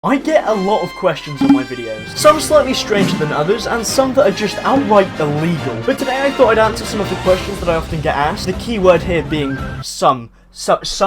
I get a lot of questions on my videos, some slightly stranger than others, and some that are just outright illegal. But today I thought I'd answer some of the questions that I often get asked, the key word here being some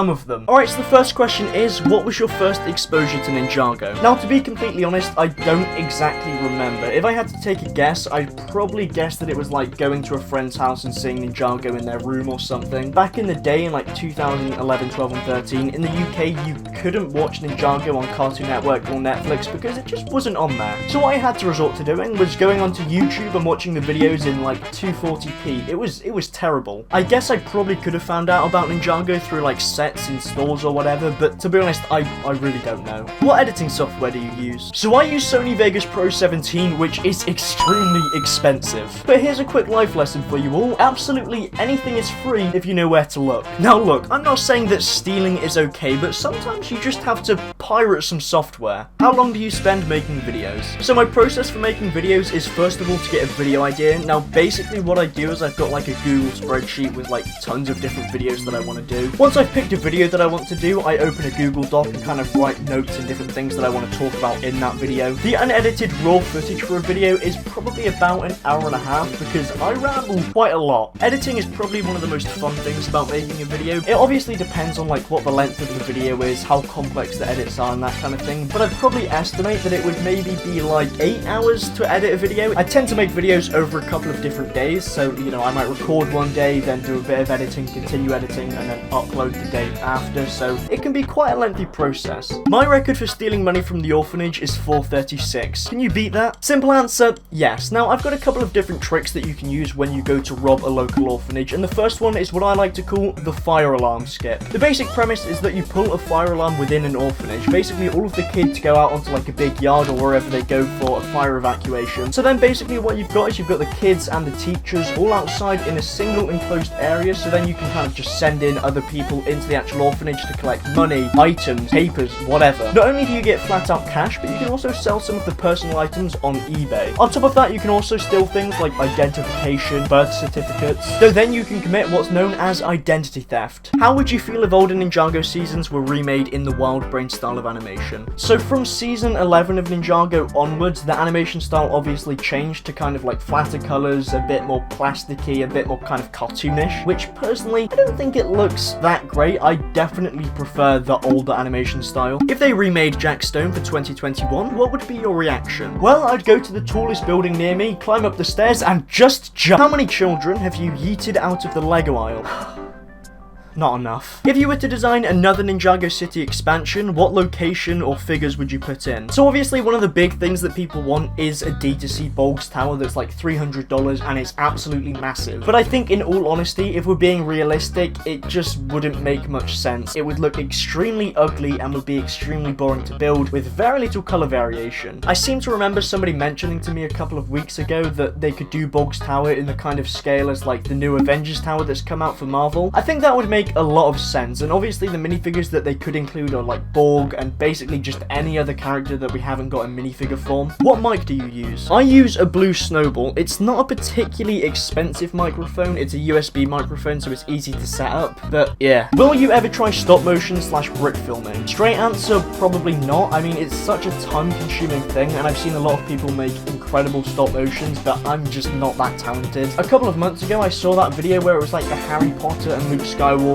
of them. Alright, so the first question is, what was your first exposure to Ninjago? Now, to be completely honest, I don't exactly remember. If I had to take a guess, I'd probably guess that it was like going to a friend's house and seeing Ninjago in their room or something. Back in the day, in like 2011, 12, and 13, in the UK, you couldn't watch Ninjago on Cartoon Network or Netflix because it just wasn't on there. So what I had to resort to doing was going onto YouTube and watching the videos in like 240p. It was terrible. I guess I probably could have found out about Ninjago through like sets in stores or whatever, but to be honest, I really don't know. What editing software do you use? So I use Sony Vegas Pro 17, which is extremely expensive. But here's a quick life lesson for you all. Absolutely anything is free if you know where to look. Now look, I'm not saying that stealing is okay, but sometimes you just have to pirate some software. How long do you spend making videos? So my process for making videos is first of all to get a video idea. Now basically what I do is I've got like a Google spreadsheet with like tons of different videos that I want to do. Once I've picked a video that I want to do, I open a Google Doc and kind of write notes and different things that I want to talk about in that video. The unedited raw footage for a video is probably about an hour and a half because I ramble quite a lot. Editing is probably one of the most fun things about making a video. It obviously depends on like what the length of the video is, how complex the edits are and that kind of thing, but I'd probably estimate that it would maybe be like 8 hours to edit a video. I tend to make videos over a couple of different days, so you know, I might record one day, then do a bit of editing, continue editing, and then upload the day after, so it can be quite a lengthy process. My record for stealing money from the orphanage is 436. Can you beat that? Simple answer, yes. Now, I've got a couple of different tricks that you can use when you go to rob a local orphanage, and the first one is what I like to call the fire alarm skip. The basic premise is that you pull a fire alarm within an orphanage. Basically, all of the kids go out onto like a big yard or wherever they go for a fire evacuation. So then basically what you've got is you've got the kids and the teachers all outside in a single enclosed area, so then you can kind of just send in other people into the actual orphanage to collect money, items, papers, whatever. Not only do you get flat out cash, but you can also sell some of the personal items on eBay. On top of that, you can also steal things like identification, birth certificates, though then you can commit what's known as identity theft. How would you feel if older Ninjago seasons were remade in the Wild Brain style of animation? So from season 11 of Ninjago onwards, the animation style obviously changed to kind of like flatter colors, a bit more plasticky, a bit more kind of cartoonish, which personally, I don't think it looks that great. I definitely prefer the older animation style. If they remade Jack Stone for 2021, what would be your reaction? Well, I'd go to the tallest building near me, climb up the stairs, and just jump. How many children have you yeeted out of the Lego aisle? Not enough. If you were to design another Ninjago City expansion, what location or figures would you put in? So obviously one of the big things that people want is a D2C Bulks tower that's like $300 and it's absolutely massive. But I think in all honesty, if we're being realistic, it just wouldn't make much sense. It would look extremely ugly and would be extremely boring to build with very little color variation. I seem to remember somebody mentioning to me a couple of weeks ago that they could do Bulks tower in the kind of scale as like the new Avengers tower that's come out for Marvel. I think that would make a lot of sense, and obviously the minifigures that they could include are like Borg and basically just any other character that we haven't got in minifigure form. What mic do you use? I use a Blue Snowball. It's not a particularly expensive microphone, it's a USB microphone so it's easy to set up, but yeah. Will you ever try stop motion / brick filming? Straight answer, probably not. I mean, it's such a time consuming thing and I've seen a lot of people make incredible stop motions, but I'm just not that talented. A couple of months ago I saw that video where it was like the Harry Potter and Luke Skywalker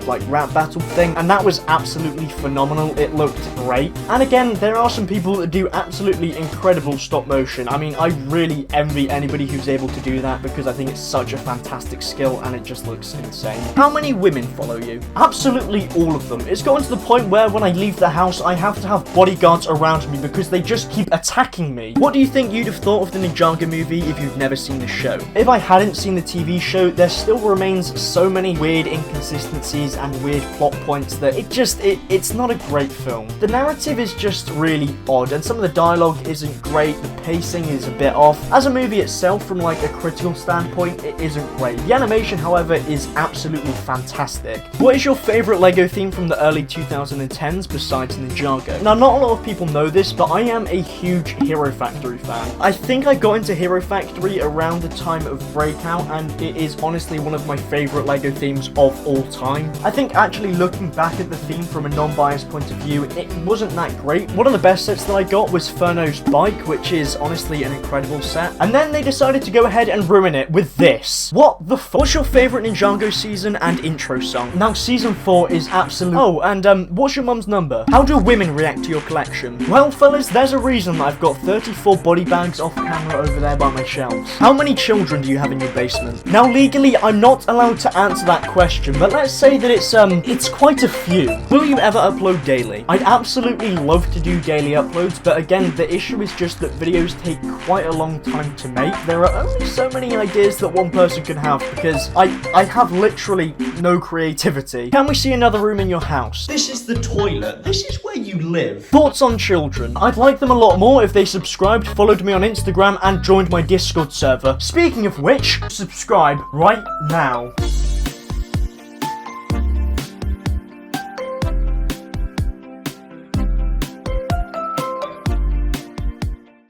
like rap battle thing, and that was absolutely phenomenal. It looked great. And again, there are some people that do absolutely incredible stop motion. I mean, I really envy anybody who's able to do that because I think it's such a fantastic skill and it just looks insane. How many women follow you? Absolutely all of them. It's gotten to the point where when I leave the house, I have to have bodyguards around me because they just keep attacking me. What do you think you'd have thought of the Ninjago movie if you've never seen the show? If I hadn't seen the TV show, there still remains so many weird inconsistencies and weird plot points that it's not a great film. The narrative is just really odd and some of the dialogue isn't great, the pacing is a bit off. As a movie itself, from like a critical standpoint, it isn't great. The animation, however, is absolutely fantastic. What is your favourite Lego theme from the early 2010s besides Ninjago? Now, not a lot of people know this, but I am a huge Hero Factory fan. I think I got into Hero Factory around the time of Breakout, and it is honestly one of my favourite Lego themes of all time. I think actually looking back at the theme from a non-biased point of view, it wasn't that great. One of the best sets that I got was Furno's bike, which is honestly an incredible set. And then they decided to go ahead and ruin it with this. What the fuck? What's your favourite Ninjago season and intro song? Now, season 4 is absolute. Oh, and what's your mum's number? How do women react to your collection? Well, fellas, there's a reason I've got 34 body bags off camera over there by my shelves. How many children do you have in your basement? Now, legally, I'm not allowed to answer that question, but let's say that it's quite a few. Will you ever upload daily? I'd absolutely love to do daily uploads, but again, the issue is just that videos take quite a long time to make. There are only so many ideas that one person can have because I have literally no creativity. Can we see another room in your house? This is the toilet. This is where you live. Thoughts on children? I'd like them a lot more if they subscribed, followed me on Instagram, and joined my Discord server. Speaking of which, subscribe right now.